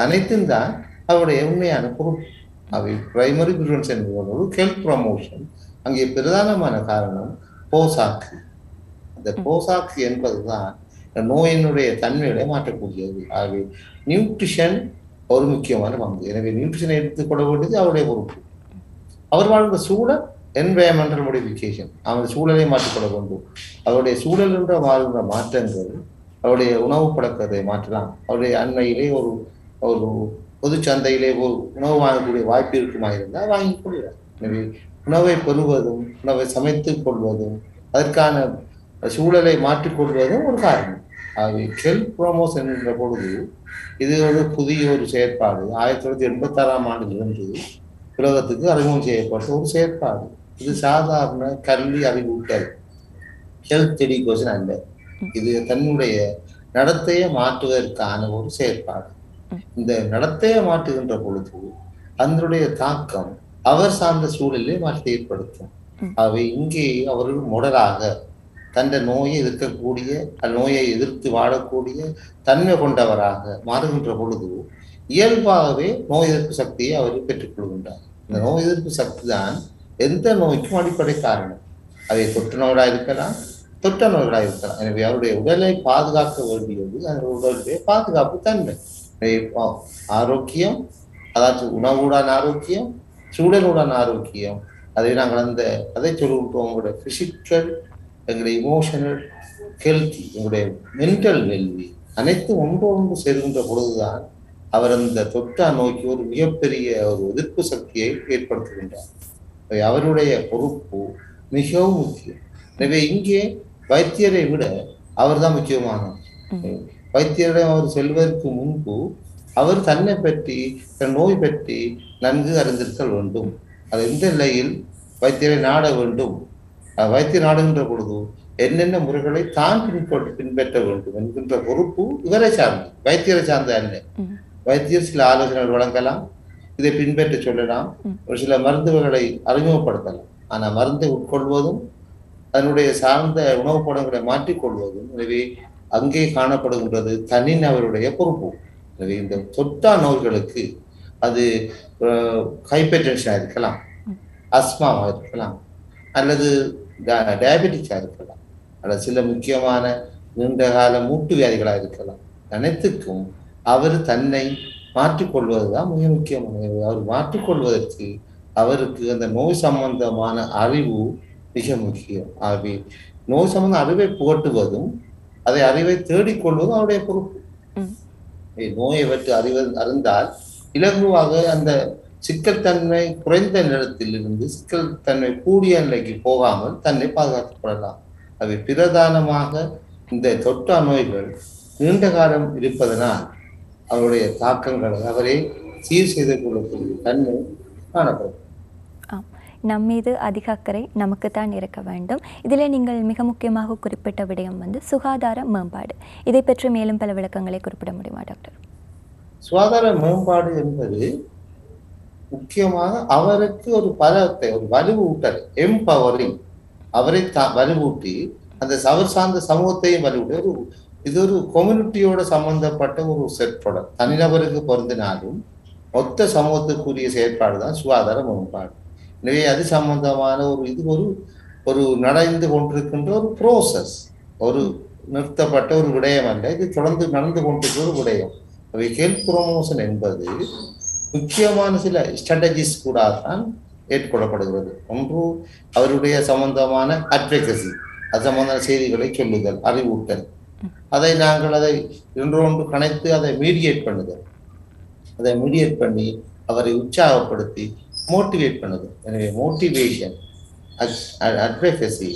அனைத்தும் தான் அவருடைய உண்மையான பொறுப்பு. அவை பிரைமரி ப்ரிவென்ஷன் என்பது ஹெல்த் ப்ரமோஷன். அங்கே பிரதானமான காரணம் போசாக்கு. அந்த போசாக்கு என்பதுதான் நோயினுடைய தன்மைகளை மாற்றக்கூடியது. ஆகவே நியூட்ரிஷன் ஒரு முக்கியமான பங்கு. எனவே நியூட்ரிஷனை எடுத்துக்கொள்ள வேண்டியது அவருடைய பொறுப்பு. அவர் வாழ்ந்த சூழல் என்வைரன்மெண்டல் மோடிஃபிகேஷன், அவருடைய சூழலை மாற்றிக்கொள்ள வேண்டும். அவருடைய சூழல் என்ற வாழ்கின்ற மாற்றங்கள் அவருடைய உணவு பழக்கத்தை மாற்றலாம். அவருடைய அண்மையிலே ஒரு பொது சந்தையிலே ஒரு உணவு வாங்கக்கூடிய வாய்ப்பு இருக்குமா இருந்தால் வாங்கி கொள்வார். எனவே உணவை பெறுவதும் உணவை சமைத்துக் கொள்வதும் அதற்கான சூழலை மாற்றிக்கொள்வதும் ஒரு காரணம். ஆகவே ஹெல்த் ப்ரொமோஷன் என்ற பொழுது இது ஒரு புதிய ஒரு செயற்பாடு. 1986ஆம் ஆண்டிலிருந்து உலகத்துக்கு அறிமுகம் செய்யப்பட்ட ஒரு செயற்பாடு. இது சாதாரண கல்வி அறிவூட்டல் ஹெல்த் எடியூகேஷன் அல்ல. இது தன்னுடைய நடத்தையை மாற்றுவதற்கான ஒரு செயற்பாடு. இந்த நடத்தையை மாற்றுகின்ற பொழுது அதனுடைய தாக்கம் அவர் சார்ந்த சூழலை மாற்றி ஏற்படுத்தும். அவை இங்கே அவர்கள் முடலாக தந்த நோயை எதிர்க்கக்கூடிய நோயை எதிர்த்து வாழக்கூடிய தன்மை கொண்டவராக மாறுகின்ற பொழுது இயல்பாகவே நோய் எதிர்ப்பு சக்தியை அவர் பெற்றுக்கொள்கின்றார். இந்த நோய் எதிர்ப்பு சக்தி தான் எந்த நோய்க்கும் அடிப்படை காரணம். அவை தொற்று நோய்களாக இருக்கலாம், தொற்ற நோய்களாக இருக்கலாம். எனவே அவருடைய உடலை பாதுகாக்க வேண்டியது அந்த உடலுடைய பாதுகாப்பு தன்மை. ஆரோக்கியம், அதாவது உணவுடன் ஆரோக்கியம், சூழலுடன் ஆரோக்கியம், அதை நாங்கள் அதை சொல்லிவிட்டோம். உங்களுடைய பிசிக்கல், எங்களுடைய இமோஷனல் ஹெல்த்தி, எங்களுடைய மென்டல் வெல்வி அனைத்தும் ஒன்று சேர்கின்ற பொழுதுதான் அவர் அந்த தொற்றா நோய்க்கு ஒரு மிகப்பெரிய ஒரு எதிர்ப்பு சக்தியை ஏற்படுத்துகின்றார். அவருடைய பொறுப்பு மிகவும் முக்கியம். எனவே இங்கே வைத்தியரை விட அவர் தான் முக்கியமானவர். வைத்தியரிடம் அவர் செல்வதற்கு முன்பு அவர் தன்னை பற்றி, தன் நோய் பற்றி நன்கு அறிந்திருத்தல் வேண்டும். அது எந்த நிலையில் வைத்தியரை நாட வேண்டும், வைத்தியர் நாடுகின்ற பொழுது என்னென்ன முறைகளை தான் பின்பற்ற வேண்டும் என்கின்ற பொறுப்பு இவரை சார்ந்து, வைத்தியரை சார்ந்த அல்ல. வைத்தியர் சில ஆலோசனைகள் வழங்கலாம், இதை பின்பற்ற சொல்லலாம், ஒரு சில மருந்துகளை அறிமுகப்படுத்தலாம். ஆனால் மருந்தை உட்கொள்வதும் அதனுடைய சார்ந்த உணவுப் படங்களை மாற்றிக்கொள்வதும் எனவே அங்கே காணப்படுகின்றது தனிநபருடைய பொறுப்பு. எனவே இந்த தொற்றா நோய்களுக்கு அது ஹைப்பர் டென்ஷனாக இருக்கலாம், அஸ்மாவாக இருக்கலாம், அல்லது டயபெட்டிஸாக இருக்கலாம், அல்லது சில முக்கியமான நீண்டகால மூட்டு வியாதிகளாக இருக்கலாம். அனைத்துக்கும் அவர் தன்னை மாற்றிக்கொள்வதுதான் மிக முக்கியமானது. அவர் மாற்றிக்கொள்வதற்கு அவருக்கு அந்த நோய் சம்பந்தமான அறிவு மிக முக்கியம். ஆகவே நோய் சம்பந்த அறிவை புகட்டுவதும் அதை அறிவை தேடிக்கொள்வதும் அவருடைய பொறுப்பு. நோயை பற்றி அறிந்தால் இலகுவாக அந்த சிக்கல் தன்மை குறைந்த நிலத்திலிருந்து சிக்கல் தன்மை கூடிய நிலைக்கு போகாமல் தன்னை பாதுகாத்துக் கொள்ளலாம். அவை பிரதானமாக இந்த தொற்றா நோய்கள் நீண்ட காலம் இருப்பதனால் அவருடைய தாக்கங்களை அவரை சீர் செய்து கொள்ளக்கூடிய தன்மை காணப்படும். நம் மீது அதிக அக்கறை நமக்குத்தான் இருக்க வேண்டும். இதில் நீங்கள் மிக முக்கியமாக குறிப்பிட்ட விடயம் சுகாதார மேம்பாடு. இதை பற்றி மேலும் பல விளக்கங்களை குறிப்பிட முடியுமா டாக்டர்? சுகாதார மேம்பாடு என்பது முக்கியமாக அவருக்கு ஒரு பலத்தை, ஒரு வலுவூட்டல், எம்பவரிங், அவரை வலுவூட்டி அந்த அவர் சார்ந்த சமூகத்தையும் வலுவூட்டி இது ஒரு கம்யூனிட்டியோட சம்பந்தப்பட்ட ஒரு செயற்பாடு. தனிநபருக்கு பொருந்தினாலும் மொத்த சமூகத்துக்குரிய செயற்பாடு தான் சுகாதார மேம்பாடு. எனவே அது சம்பந்தமான இது ஒரு நடந்து கொண்டிருக்கின்ற ஒரு ப்ரோசஸ், ஒரு நிறுத்தப்பட்ட ஒரு விடயம் அல்ல. இது தொடர்ந்து நடந்து கொண்டிருக்கிற ஒரு விடயம். அவை ஹெல்த் ப்ரொமோஷன் என்பது முக்கியமான சில ஸ்ட்ராட்டஜிஸ் கூட தான் ஏற்கொள்ளப்படுகிறது. ஒன்று அவருடைய சம்பந்தமான அட்வொகசி, அது சம்பந்தமான செய்திகளை சொல்லுதல், அறிவூட்டல், அதை நாங்கள் அதை ஒன்று கணைத்து அதை மீடியேட் பண்ணுதல், அதை மீடியேட் பண்ணி அவரை உற்சாகப்படுத்தி மோட்டிவேட் பண்ணுது. எனவே மோட்டிவேஷன், அட்வொகசி,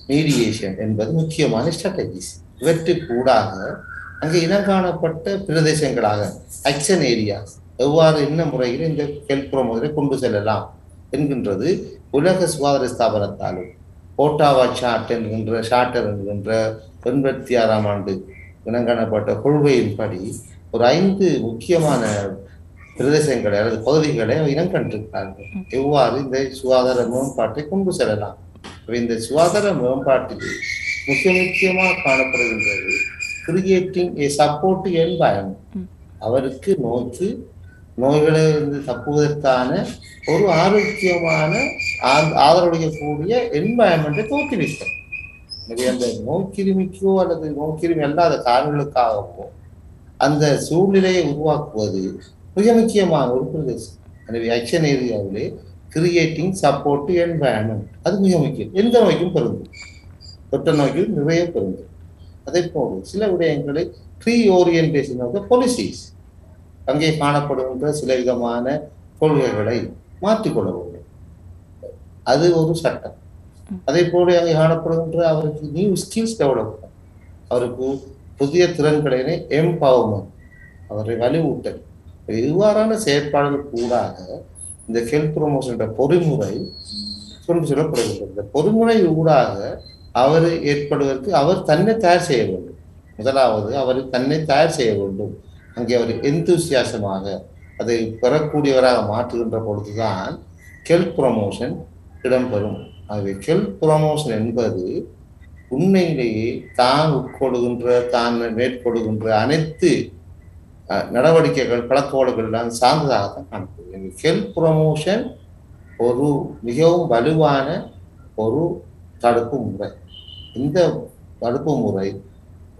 மீடியேஷன் என்பது முக்கியமான ஸ்ட்ராட்டஜிஸ். இவற்றுக்கூடாக அங்கே இனங்காணப்பட்ட பிரதேசங்களாக ஆக்ஷன் ஏரியாஸ் எவ்வாறு என்ன முறையில் இந்த ஹெல்த் ப்ரொமோஷனை கொண்டு செல்லலாம் என்கின்றது உலக சுகாதார ஸ்தாபனத்தாலும் ஓட்டாவா சார்ட்டர் என்கின்ற 86ஆம் ஆண்டு இனங்காணப்பட்ட கொள்கையின்படி ஒரு 5 முக்கியமான பிரதேசங்களை அல்லது பகுதிகளை இனம் கண்டிருக்கிறார்கள். எவ்வாறு இந்த சுகாதார மேம்பாட்டை கொண்டு செல்லலாம். இந்த சுகாதார மேம்பாட்டில் முக்கியமாக காணப்படுகின்றது கிரியேட்டிங் ஏ சப்போர்ட்டிவ் என்வாயன்மெண்ட். அவருக்கு நோய்களிலிருந்து தப்புவதற்கான ஒரு ஆரோக்கியமான ஆதரவளிக்கக்கூடிய என்வாயன்மெண்ட்டை தோற்றுவித்தல். எனவே அந்த நோய்க்கிருமிக்கோ அல்லது நோய்க்கிருமி அல்லாத காரணங்களுக்காகவோ அந்த சூழ்நிலையை உருவாக்குவது மிக முக்கியமான ஒரு பிரதேசம். எனவே ஆக்ஷன் ஏரியாவிலே கிரியேட்டிங் சப்போர்ட்டிவ் என்வாயன்மெண்ட் அது மிக முக்கியம். எந்த நோய்க்கும் பொருந்தும், தொற்ற நோய்க்கும் நிறைய பொருந்தும். அதே போல சில விடயங்களை ரீஓரியன்டேஷன் ஆஃப் த பாலிசிஸ், அங்கே காணப்படுகின்ற சில விதமான கொள்கைகளை மாற்றிக்கொள்ள வேண்டும். அது ஒரு சட்டம். அதே போல அங்கே காணப்படுகின்ற அவருக்கு நியூ ஸ்கில்ஸ் டெவலப்மெண்ட், அவருக்கு புதிய திறன்களை எம்பவர்மெண்ட், அவரை வலுவூட்டல், இவ்வாறான செயற்பாடுகள் கூடாக இந்த ஹெல்த் ப்ரொமோஷன் என்ற பொறிமுறை கொண்டு சொல்லப்படுகின்றது. இந்த பொறிமுறை ஊடாக அவர் ஏற்படுவதற்கு அவர் தன்னை தயார் செய்ய வேண்டும். முதலாவது அவர் தன்னை தயார் செய்ய வேண்டும். அங்கே அவர் எந்தூசியாசமாக அதை பெறக்கூடியவராக மாற்றுகின்ற பொழுதுதான் ஹெல்த் ப்ரொமோஷன் இடம்பெறும். ஆகவே ஹெல்த் ப்ரொமோஷன் என்பது உண்மையிலேயே தான் உட்கொள்கின்ற, தான் மேற்கொள்கின்ற அனைத்து நடவடிக்கைகள், பழக்க வழக்கங்கள் சார்ந்ததாகத்தான் காணப்படுகிறது. ஹெல்த் ப்ரொமோஷன் ஒரு மிகவும் வலுவான ஒரு தடுப்பு முறை. இந்த தடுப்பு முறை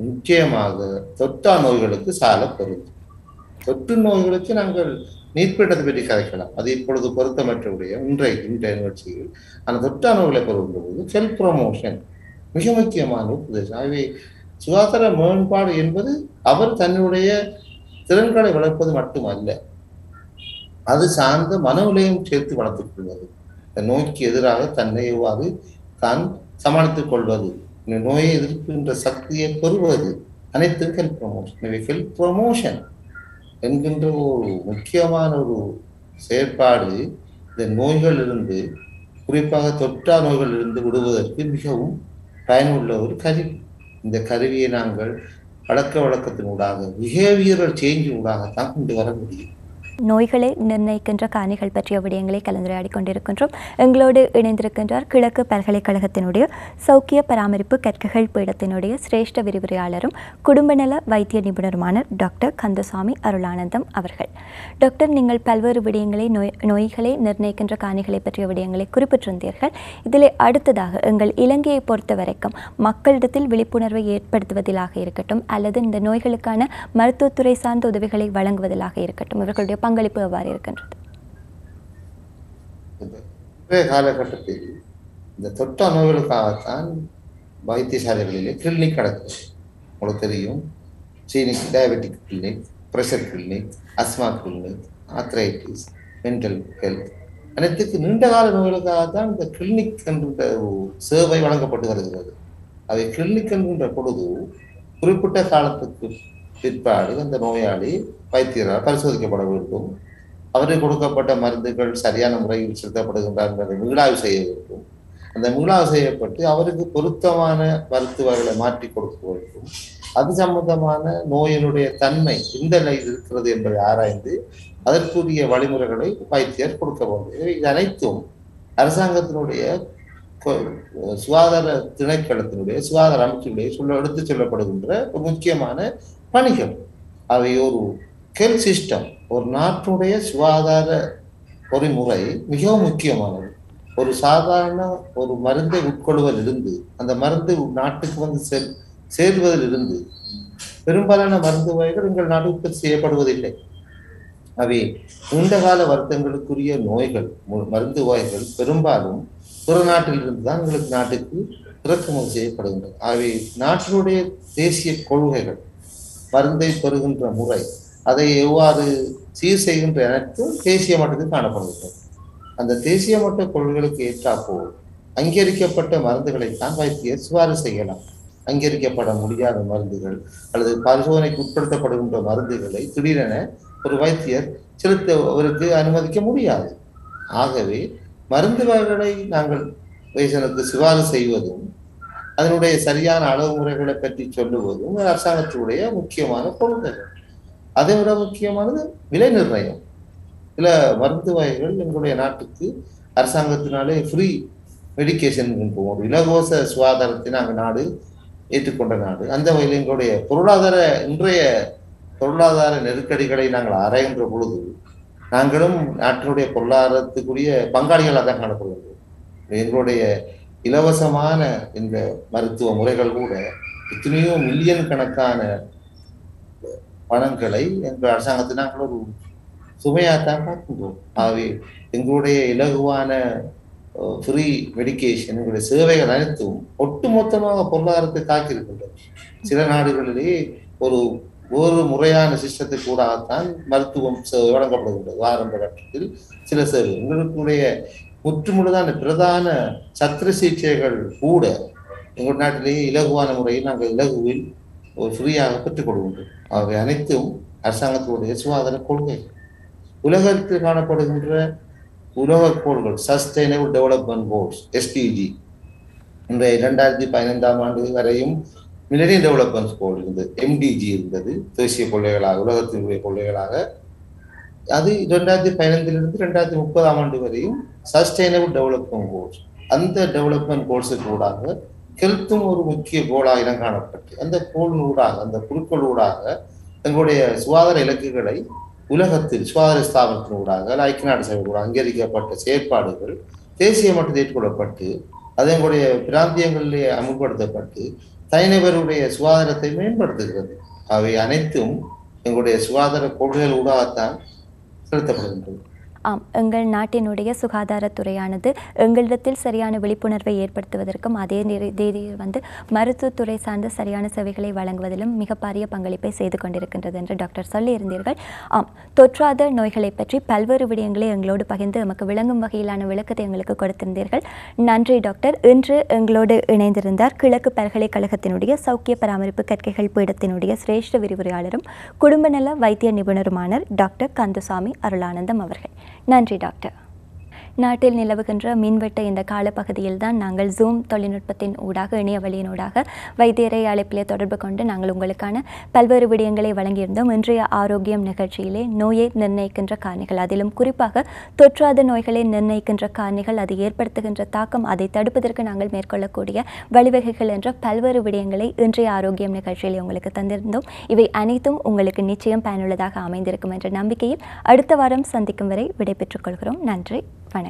நிச்சயமாக தொற்றா நோய்களுக்கு சால பொருந்தும். தொற்று நோய்களுக்கு நாங்கள் நீர்ப்பீட்டத்தை பற்றி கதைக்கலாம், அது இப்பொழுது பொருத்தமற்றவுடைய இன்றைய நிகழ்ச்சியில். அந்த தொற்றா நோய்களை பெறும்போது ஹெல்த் ப்ரொமோஷன் மிக முக்கியமான உபதேசம். ஆகவே சுகாதார மேம்பாடு என்பது அவர் தன்னுடைய திறன்களை வளர்ப்பது மட்டுமல்ல, அது சார்ந்த மனநிலையும் சேர்த்து வளர்த்துக் கொள்வது, நோய்க்கு எதிராக தன்னை எவ்வாறு தான் சமாளித்துக் கொள்வது, நோயை எதிர்க்கின்ற சக்தியை பெறுவது, அனைத்தும் ஹெல்த் ப்ரொமோஷன். எனவே ஹெல்த் ப்ரொமோஷன் என்கின்ற ஒரு முக்கியமான ஒரு செயற்பாடு இந்த நோய்களிலிருந்து, குறிப்பாக தொற்றா நோய்களிலிருந்து விடுவதற்கு மிகவும் பயனுள்ள ஒரு கருவி. இந்த கருவியை நாங்கள் பழக்க வழக்கத்தினூடாக, பிஹேவியரல் சேஞ்ச் ஊடாகத்தான் கொண்டு வர முடியும். நோய்களை நிர்ணயிக்கின்ற காரணிகள் பற்றிய விடயங்களை கலந்துரையாடி கொண்டிருக்கின்றோம். எங்களோடு இணைந்திருக்கின்றார் கிழக்கு பல்கலைக்கழகத்தினுடைய சௌக்கிய பராமரிப்பு கற்கைகள் பீடத்தினுடைய சிரேஷ்ட விரிவுரையாளரும் குடும்ப நல வைத்திய நிபுணருமான டாக்டர் கந்தசாமி அருளானந்தம் அவர்கள். டாக்டர், நீங்கள் பல்வேறு விடயங்களை நோய்களை நிர்ணயிக்கின்ற காரணிகளை பற்றிய விடயங்களை குறிப்பிட்டிருந்தீர்கள். இதில் அடுத்ததாக எங்கள் இலங்கையை பொறுத்த வரைக்கும் மக்களிடத்தில் விழிப்புணர்வை ஏற்படுத்துவதிலாக இருக்கட்டும், அல்லது இந்த நோய்களுக்கான மருத்துவத்துறை சார்ந்த உதவிகளை வழங்குவதிலாக இருக்கட்டும், இவர்களுடைய பங்களிப்பு எவ்வாறு இருக்கின்றது? இன்றைய காலகட்டத்தில் இந்த தொற்றா நோய்களுக்காகத்தான் வைத்தியசாலைகளிலே கிளினிக் நடக்குது. உங்களுக்கு தெரியும், சீனிக் diabetic clinic, pressure clinic, asthma clinic, arthritis, mental health, அனைத்துக்கு நீண்ட கால நோய்களுக்காகத்தான் இந்த கிளினிக் என்கின்ற சேவை வழங்கப்பட்டு வருகிறது. அவை கிளினிக் என்கின்ற பொழுது குறிப்பிட்ட காலத்துக்கு பிற்பாடு அந்த நோயாளி வைத்தியரால் பரிசோதிக்கப்பட வேண்டும். அவருக்கு கொடுக்கப்பட்ட மருந்துகள் சரியான முறையில் செலுத்தப்படுகின்றார் என்பதை மீளாய்வு செய்ய வேண்டும். அந்த மீளாய்வு செய்யப்பட்டு அவருக்கு பொருத்தமான மருத்துவர்களை மாற்றி கொடுக்க வேண்டும். அது சம்பந்தமான நோயினுடைய தன்மை எந்த நிலையில் இருக்கிறது என்பதை ஆராய்ந்து அதற்குரிய வழிமுறைகளை வைத்தியர் கொடுக்க வேண்டும். இது அனைத்தும் அரசாங்கத்தினுடைய சுகாதார திணைக்களத்தினுடைய சுகாதார அமைச்சினுடைய எடுத்துச் சொல்லப்படுகின்ற ஒரு முக்கியமான பணிகள். அவை ஒரு ஹெல்த் சிஸ்டம், ஒரு நாட்டுடைய சுகாதார பொறிமுறை மிகவும் முக்கியமானது. ஒரு சாதாரண ஒரு மருந்தை உட்கொள்வதிலிருந்து, அந்த மருந்து நாட்டுக்கு வந்து சேர்வதிலிருந்து பெரும்பாலான மருந்து வகைகள் எங்கள் நாடு உற்பத்தி செய்யப்படுவதில்லை. அவை நீண்டகால வருத்தங்களுக்குரிய நோய்கள், மருந்து வகைகள் பெரும்பாலும் பிற நாட்டில் இருந்து தான் எங்களுக்கு நாட்டுக்கு இறக்குமதி செய்யப்படுகின்றன. அவை நாட்டினுடைய தேசிய கொள்கைகள், மருந்தை பெறுகின்ற முறை, அதை எவ்வாறு சீர் செய்கின்ற அனைத்தும் தேசிய மட்டத்தில் காணப்படுகின்றது. அந்த தேசிய மட்ட கொள்கைகளுக்கு ஏற்றாப்போல் அங்கீகரிக்கப்பட்ட மருந்துகளைத்தான் வைத்தியர் சிபாரிசு செய்யலாம். அங்கீகரிக்கப்பட முடியாத மருந்துகள் அல்லது பரிசோதனைக்கு உட்படுத்தப்படுகின்ற மருந்துகளை திடீரென ஒரு வைத்தியர் செலுத்த அவருக்கு அனுமதிக்க முடியாது. ஆகவே மருந்து வகைகளை நாங்கள் பேஷனுக்கு சிபாரிசு செய்வதும் அதனுடைய சரியான அளவு முறைகளை பற்றி சொல்லுவதும் அரசாங்கத்தினுடைய முக்கியமான கொள்கைகள். அதை விட முக்கியமானது விலை நிர்ணயம். சில மருந்து வகைகள் எங்களுடைய நாட்டுக்கு அரசாங்கத்தினாலே ஃப்ரீ மெடிக்கேஷன் போவோம், இலவச சுகாதாரத்தை நாங்கள் நாடு ஏற்றுக்கொண்ட நாடு. அந்த வகையில் எங்களுடைய இன்றைய பொருளாதார நெருக்கடிகளை நாங்கள் ஆராய்கின்ற பொழுது நாங்களும் நாட்டினுடைய பொருளாதாரத்துக்குரிய பங்காளிகளாக தான் காணப்படுகின்றோம். எங்களுடைய இலவசமான இந்த மருத்துவ முறைகள் கூட எத்தனையோ மில்லியன் கணக்கான பணங்களை எங்கள் அரசாங்கத்தில் நாங்கள் ஒரு சுமையாகத்தான் பார்க்கின்றோம். ஆகவே எங்களுடைய இலகுவான ஃப்ரீ மெடிக்கேஷன், எங்களுடைய சேவைகள் அனைத்தும் ஒட்டுமொத்தமாக பொருளாதாரத்தை தாக்கியிருக்கின்றன. சில நாடுகளிலே ஒரு முறையான சிஸ்டத்துக்கு கூடத்தான் மருத்துவம் வழங்கப்படுகின்றது. ஆரம்ப கட்டத்தில் சில சேவை எங்களுடைய முற்றுமுழுதான பிரதான சத்திர சிகிச்சைகள் கூட எங்கள் நாட்டிலேயே இலகுவான முறையில் நாங்கள் இலகுவில் ஒரு ஃப்ரீயாக பெற்றுக் கொடுக்கின்றோம். அவை அனைத்தும் அரசாங்கத்தினுடைய சுகாதார கொள்கை. உலகத்தில் காணப்படுகின்ற உலக கோள்கள், சஸ்டைனபிள் டெவலப்மெண்ட் கோல்ஸ், SDG, இன்றைய 2015 ஆண்டு வரையும் மில்லேனியம் டெவலப்மெண்ட் கோல் இருந்தது, MDG இருந்தது, தேசிய கொள்கைகளாக, உலகத்தினுடைய கொள்கைகளாக. அது 2015 2030 ஆண்டு வரையும் சஸ்டைனபிள் டெவலப்மெண்ட் கோல்ஸ். அந்த டெவலப்மெண்ட் கோல்ஸுக்கு ஊடாக ஹெல்த்தும் ஒரு முக்கிய கோலாக இனம் காணப்பட்டு அந்த கோள் ஊடாக, அந்த குழுக்கள் ஊடாக எங்களுடைய சுகாதார இலக்குகளை உலகத்தில் சுகாதார ஸ்தாபனத்தின் ஊடாக, ஐக்கிய நாடு சபை கூட அங்கீகரிக்கப்பட்ட செயற்பாடுகள் தேசிய மட்டத்தில் ஏற்றுக்கொள்ளப்பட்டு அது எங்களுடைய பிராந்தியங்களிலே அமுல்படுத்தப்பட்டு தனிநபருடைய சுகாதாரத்தை மேம்படுத்துகிறது. அவை அனைத்தும் எங்களுடைய சுகாதார கொள்கைகள் ஊடாகத்தான் செலுத்தப்படுகின்றது. ஆம், எங்கள் நாட்டினுடைய சுகாதாரத்துறையானது எங்களிடத்தில் சரியான விழிப்புணர்வை ஏற்படுத்துவதற்கும் அதே நேரத்தில் மருத்துவத்துறை சார்ந்த சரியான சேவைகளை வழங்குவதிலும் மிக பாரிய பங்களிப்பை செய்து கொண்டிருக்கின்றது என்று டாக்டர் சொல்லியிருந்தீர்கள். ஆம், தொற்றாத நோய்களை பற்றி பல்வேறு விடயங்களை எங்களோடு பகிர்ந்து எமக்கு விளங்கும் வகையிலான விளக்கத்தை எங்களுக்கு கொடுத்திருந்தீர்கள். நன்றி டாக்டர். இன்று எங்களோடு இணைந்திருந்தார் கிழக்கு பல்கலைக்கழகத்தினுடைய சௌக்கிய பராமரிப்பு கற்கைகள் பீடத்தினுடைய சிரேஷ்ட விரிவுரையாளரும் குடும்ப நல வைத்திய நிபுணருமான டாக்டர் கந்தசாமி அருளானந்தம் அவர்கள். நன்றி டாக்டர். நாட்டில் நிலவுகின்ற மின்வெட்ட இந்த காலப்பகுதியில் தான் நாங்கள் ஜூம் தொழில்நுட்பத்தின் ஊடாக, இணைய வழியினூடாக வைத்தியரை அழைப்பிலே தொடர்பு கொண்டு நாங்கள் உங்களுக்கான பல்வேறு விடயங்களை வழங்கியிருந்தோம். இன்றைய ஆரோக்கியம் நிகழ்ச்சியிலே நோயை நிர்ணயிக்கின்ற காரணிகள், அதிலும் குறிப்பாக தொற்றாத நோய்களை நிர்ணயிக்கின்ற காரணிகள், அது ஏற்படுத்துகின்ற தாக்கம், அதை தடுப்பதற்கு நாங்கள் மேற்கொள்ளக்கூடிய வழிவகைகள் என்ற பல்வேறு விடயங்களை இன்றைய ஆரோக்கியம் நிகழ்ச்சியில் உங்களுக்கு தந்திருந்தோம். இவை அனைத்தும் உங்களுக்கு நிச்சயம் பயனுள்ளதாக அமைந்திருக்கும் என்ற நம்பிக்கையில் அடுத்த வாரம் சந்திக்கும் வரை விடைபெற்றுக் கொள்கிறோம். நன்றி, வணக்கம்.